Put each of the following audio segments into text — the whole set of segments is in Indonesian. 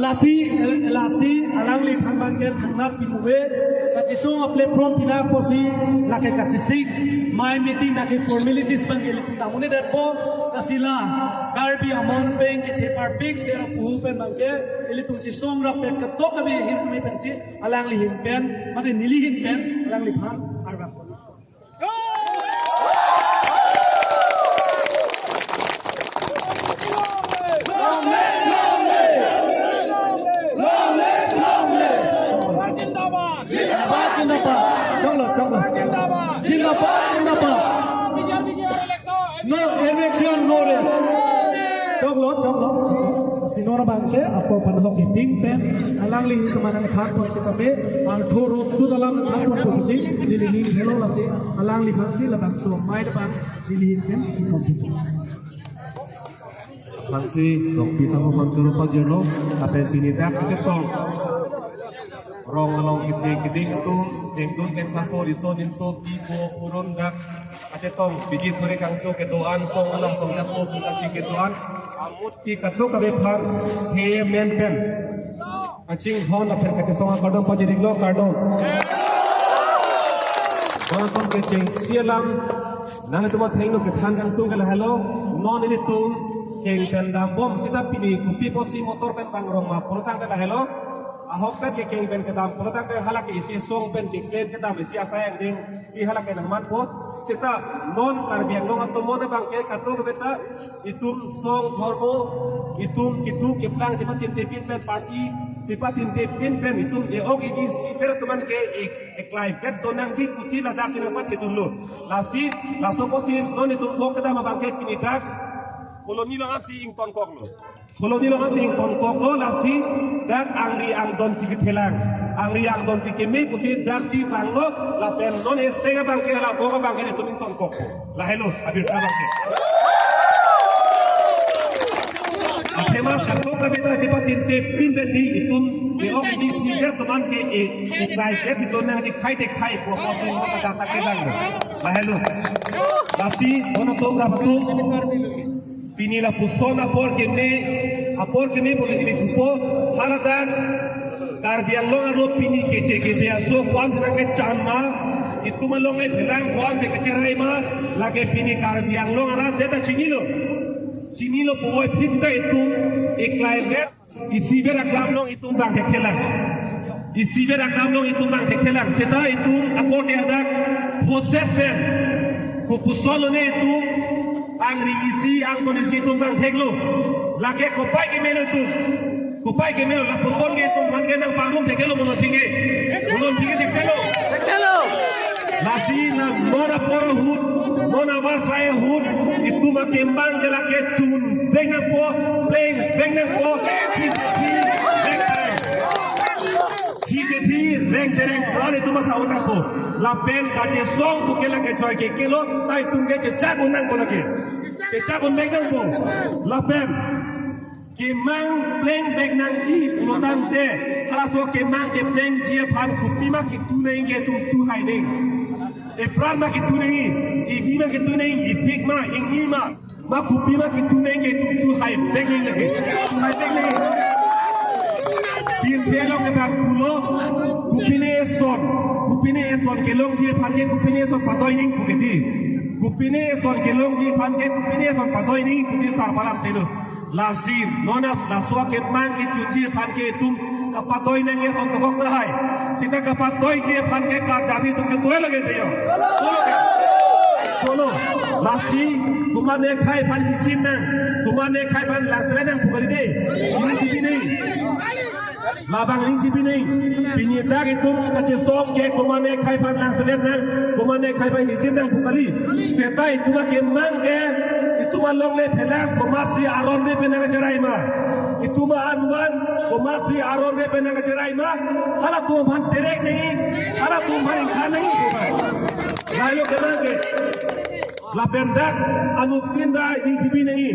lasi alang li phanman ke thangnap pimuwe kachisung a platform pinak posi lake kachisik my meeting na ke formalities bang ke litung damune dat po kasila karbi amon peng ke thepar big sera puhu pen bang ke litung chisung ra pet ka tok abi him sumi pensi alang li him pen mate nili him pen alang li phan arba No election, no race. Chocolate. Sinora bangke, apa panahok iping pen, alang li kemana khak pon sitabe, thoro tu dalam khak pon posisi, dilini hello lasi, alang li fangsi labang so mai depan dilini pen kompetisi. Fangsi dok bisa membantu pajero, apa pinitak kecetong. Rong along kiting itu tengtun tek satu riso ninso pipo urun dak acetong bigi sore kangco ketuan song alam song japo suka ketuan amut pi katu kabe phan he men pen acing hon aper kate songa kadong pajeriglo kadong kon ke cing sialam nang itu mah thengno ke than kang tung kala hello non ini tung keng tendam bom sita pini kupi posi motor pen pangrong ma polotang kala hello ahok pen ke keng pen kedam polotang ke halak isi song pen display kedam isi asayang ding si halak ke nangmat po sita non karbiang long atau mon bang ke katu ke beta itum song hormo itum kitu keplang sipatin tepin pen party sipatin tepin pen itum eok ini si per teman ke ek live pen tonang si kuci ladak sinapat itu lu lasi laso posi non itu kok kedam bang ke pinidak koloni lo si ing ton kok lo koloni lo si ing ton kok lo lasi dak angri ang don si ketelang angri ang don si kemi pusi dak si bang lo la pen non esega bang ke la boga bang ke tu ing ton kok la hello abir ka bang ke atema kato ka beta sipatin te pin de di itum de ok di si ker teman ke ek lai ke si don nang si khai te khai ko ko si no ta ta ke bang la hello lasi ono to ga batu pinila pusona porque me positive grupo haradan karbiang long aro pini kece ke dia so kwan senang ke chanma itu malong e bilang kwan se kecerai ma lage pini karbiang long ara deta chinilo boy pizza itu iklai red isi vera klam long itu dang ketelang seta itu akorde ada poset ben pusolo ne itu angri isi ang kondisi tumbang teglo lake kopai ke melo la puson ke tumbang ke nang parum tegelo monon pinge tegelo lasi na mora poro hut mona warsaya hut itu makembang ke lake chun dengna po Ciketi reng tereng kali itu mah kau tak po. Lapen kaje song bukan lagi joy ke kilo, tapi tunggu cecak unang po lagi. Cecak unang po. Lapen kemang pleng beg nang ji pulotang de. Kalau so kemang ke pleng ji pan kupi mah kitu neng ke tu hai deng. Epran mah kitu neng, ivi mah kitu neng, ipik mah ingi mah kupi mah kitu neng ke tu hai beg neng lagi. Tu hai beg neng. Bin telong ke bang pulo kupine eson kelong ji panke kupine eson patoi ning puketi kupine eson kelong ji panke kupine eson patoi ning puti sar malam telu lasim nona laswa ke mang ke cuci panke tum kapatoi ning eson tokok tahai sita kapatoi ji panke ka jabi tum ke toy lage deyo tolo lasi kumane khai pan hicin nang kumane khai pan lasre nang pukali de ini cipi ning labang ring cipi ning pinyedak itu kace som ke kumane khai pan lang selen nang kumane khai pan hijin nang bukali seta itu ma kemang ke itu ma long le phelang komasi aron de penang jerai ma itu ma anwan komasi aron de penang jerai ma hala tu man terek nahi hala tu man kha nahi lailo kemang ke la pendak anu tinda ning cipi nahi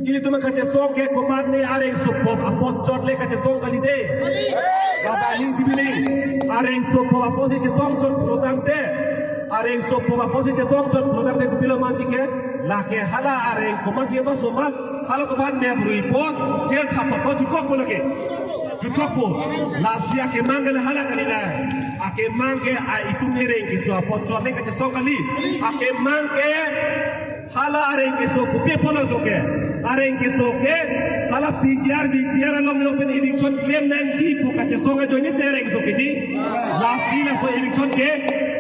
ini tu ma kace som ke komane areng supop apot chot le kace som kali de baba ning cipi ning areng supop apot se som chot protang de areng supop apot se som chot protang de kupilo manchi ke la ke hala areng komasi ba somal kalau tuan dia beripot dia tak apa tu kok boleh ke tu kok bo lasia ke manggal hala kali lah ake mangke itu mereng ke so apa chole ke so kali ake mangke hala areng ke so kupe pola so ke areng ke so ke hala PCR long pen election claim nang ji pu ka so nga join se areng so ke di lasi la so election ke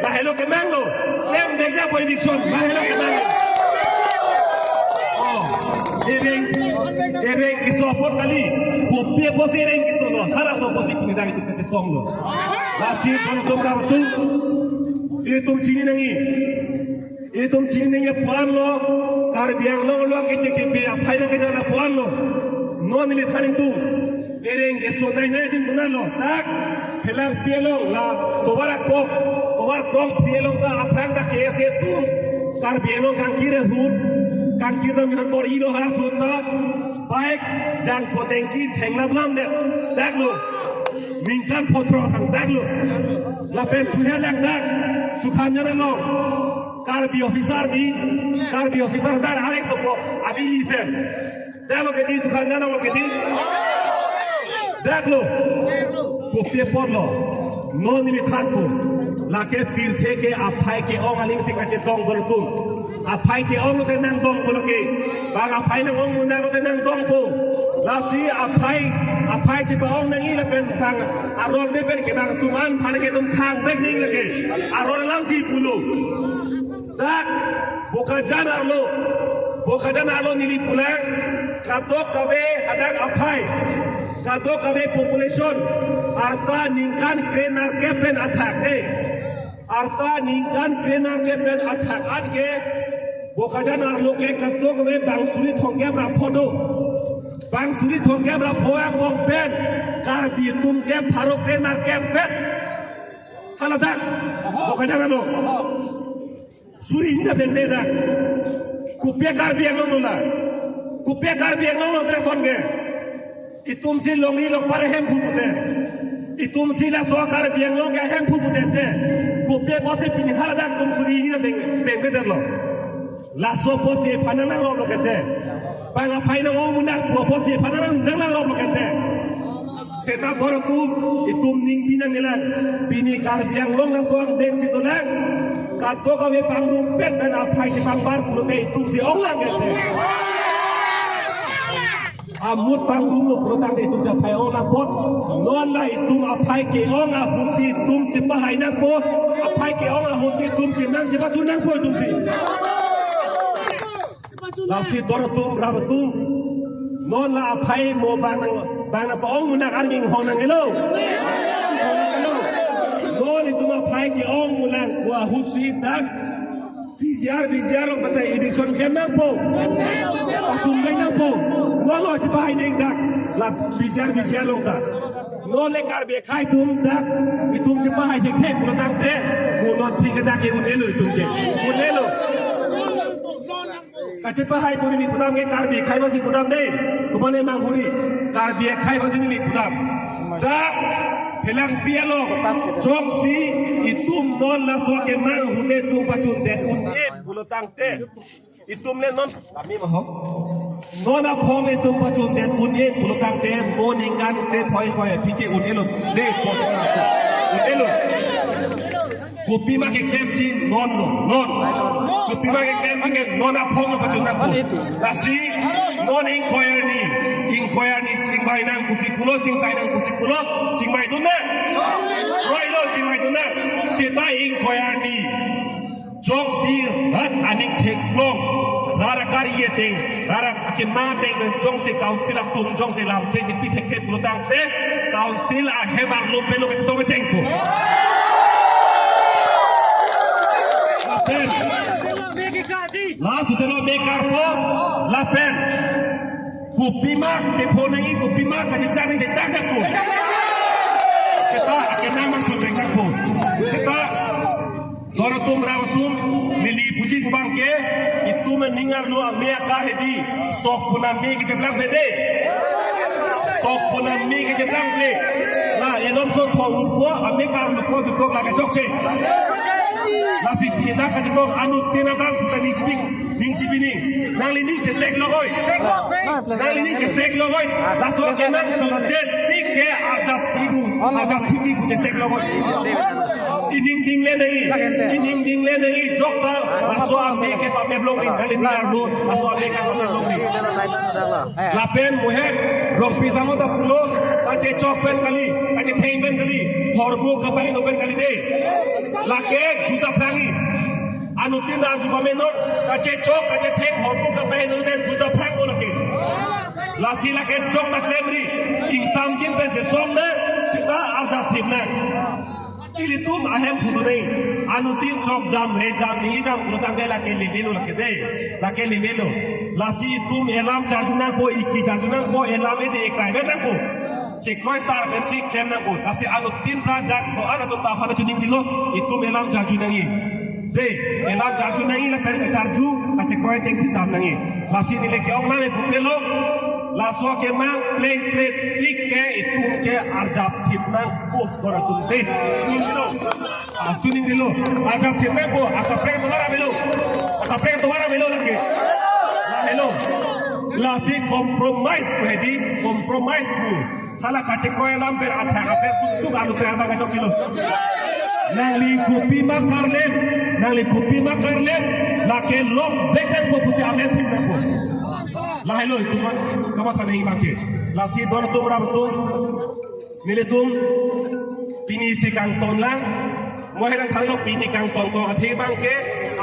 la hello ke manglo claim de ja po election la hello ke manglo Ereng isopot kali, kopi posi ereng isono, hara soposi pindah itu kete songlo. Lasi tum kabetul, itu cini nangi puan lo, kar biang lo kece kepe, apa yang kerja na puan lo, non ini thani tu, ereng isonai nai tim punan lo, tak, helang pielong la, tobar kong pielong ta apang ta kese tu, kar biang kang kira hut. Kan kita melihat bor ilo harus sudah baik jang potengki tenglam deh dak lu mingkan potro tang dak lu lapen tuhan yang dak sukanya lo karbi officer dar Alex sopo abi listen dak lo kedi sukanya lo kedi dak lu kopi pot lo non ini tanku lake pirte ke apai ke ong aling sikace dong goltung apai ke ong te nang dong boloke bang apai nang ong mundang te nang dong po lasi apai ci ba ong nang ila pen bang aron de pen ke bang tuman phane ke tum khang bek ning lake aron lam si pulu dak boka janar lo nili pulang katok kabe hadang apai katok kabe population arta ningkan krenar ke pen attack arta ningkan krenar ke pen attack adke bokajan arloke katok we bang suri thongke bra photo bang suri thongke bra phoang bong pen kar bi tum ke pharo krenar ke pen halada bokajan arlo suri ni ben beda kupya kar bi anglo la kupya kar bi anglo dre songe itum si longi lok pare hem phupute itum si la sokar bi anglo ga hem phupute te kupya bose pini halada tum suri ni ben beda lo la sopo si panana ro lo kete banga paina o muna ko si panana ndala ro lo kete seta gor tu itum ning binang nelan bini kar bi anglo na soang deng si tolang kato ka we pangrum pet ben apai si pangbar pulote itum si onglang kete amut pangrum lo protang de itum japai olang pot non la itum apai ke ong a husi itum cipahai nang po apai ke ong a husi itum kinang cipatu nang po itum si lasi dorotum rabatum non la apai mo bang pa ong munak arming honang elo non itum apai ke ong mulang wa husi dak PCR lo batai election kemang po pasum nang po non lo cipai neng dak la PCR lo dak non le karbe khai tum dak itum cipai je kep lo dak te non thik dak ke unelo itum ke unelo kacipai puni pudam ke karbe khai masi pudam dei tumane manghuri karbe khai masi ni pudam dak helang pialo joksi itum non la so ke mang hule tum pacun den unje bulotang te itum le non kami mohok non a phong itum pacun den unje bulotang te moningan te poi poi pike unelo de potona to unelo kopi ma ke klem ji non kopi ma ke klem ji non a phong pacun na po nasi non inquiry cingbai nang kusipulo cingsai nang kusipulo cingbai duna roilo cingbai duna seta inquiry jong si rat aning theklong rara kariye teng rara akima teng jong si council atum jong si lam te pi thek pulo tang te council a hemar lo pelo ke sto chengpo la tu se lo bekar po la pen kupima ke phonai kupima ka chang ni chang jak po kita akena mak chuteng nak po kita dorotum rawatum mili puji kubang ke itu meningar lu amia ka hedi sok punami ke jeblang bede sok punami ke jeblang ble la enom so tho urpo amika lu po tu kok la ka jokche la si pina ka jebong anu tinabang putani jibing ning chi bini nang li ning ke sek logoi nang li ning ke sek logoi la so ke nang chun chen tik ke arjap thibu ke sek logoi ining ding le nei doktor la so ame ke pa me blong ring nang li ning arlo la so ame ka pa me blong ring la pen muhet rok pi samo ta pulo ta che chok pen kali ta che theng pen kali horbu ka pa hino pen kali de la ke juta prangi anu tindak juga menor kace cok kace theng horbu ka pa hino den juta prang mo laki la sila ke chok ta kremri insam jin pen je song na sita arjap thim na ili tum ahem phudu nei anu tin chok jam re jam ni jam utang ke la ke lilo la ke de la ke lilo la si tum elam charjuna ko iki charjuna ko elam e de ekrai be na ko Cikoi sar pensi kena ko nasi anu tin radak to ana to ta phana chuning dilo itu melam jarju nangi de melam jarju nangi la per jarju ka cikoi teng sin dam nangi nasi dile ke ong na me bupelo la so ke mang pleng plek tik ke itu ke arjap thip nang ko dora tum de chuning dilo arjap thip me ko aka pre tomara melo lagi la hello la si compromise ready compromise bu Hala kace koy lamber atha ka per futtu galu kaya ba gacok kilo nangli kopi makarlen la ke lom vetan ko pusi arlen tim ko la hello itu kan kama sa nei bangke la si don tum rabatum militum pini si kang ton lang mohela thalo pini kang ton ko athe bangke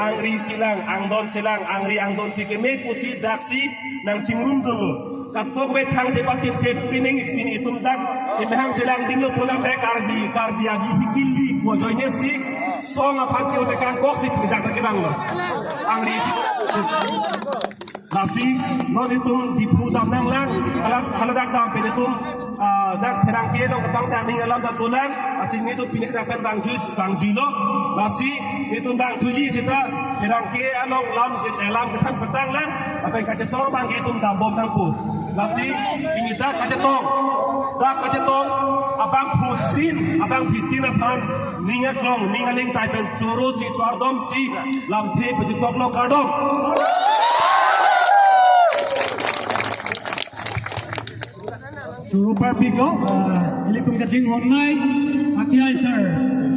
angri silang angdon silang angri angdon si ke me pusi daksi nang cingrum dulu katok be thang je patin te pining pini tum dak imhang jelang dinglo pula be kardi agi sikili ko joine si songa phachi ote kan kok si dak ke bang lo angri nasi non itum dipu dam nang lang kala dak dam pe itum dak terang ke dong bang dak ning alam dak tulang asin ni tu pinih dak pen bang jilo nasi itum bang juji sita terang ke along lam alam ke than petang lang apa yang kaca song bang itum dam bom tang pu nasi ini dak kaca tong abang fitin apan ningat long ningaling tai pen choro si chwardom si lam the pejitok lo kadom Churu parpiko, ilikum kajing honai, akiai sir.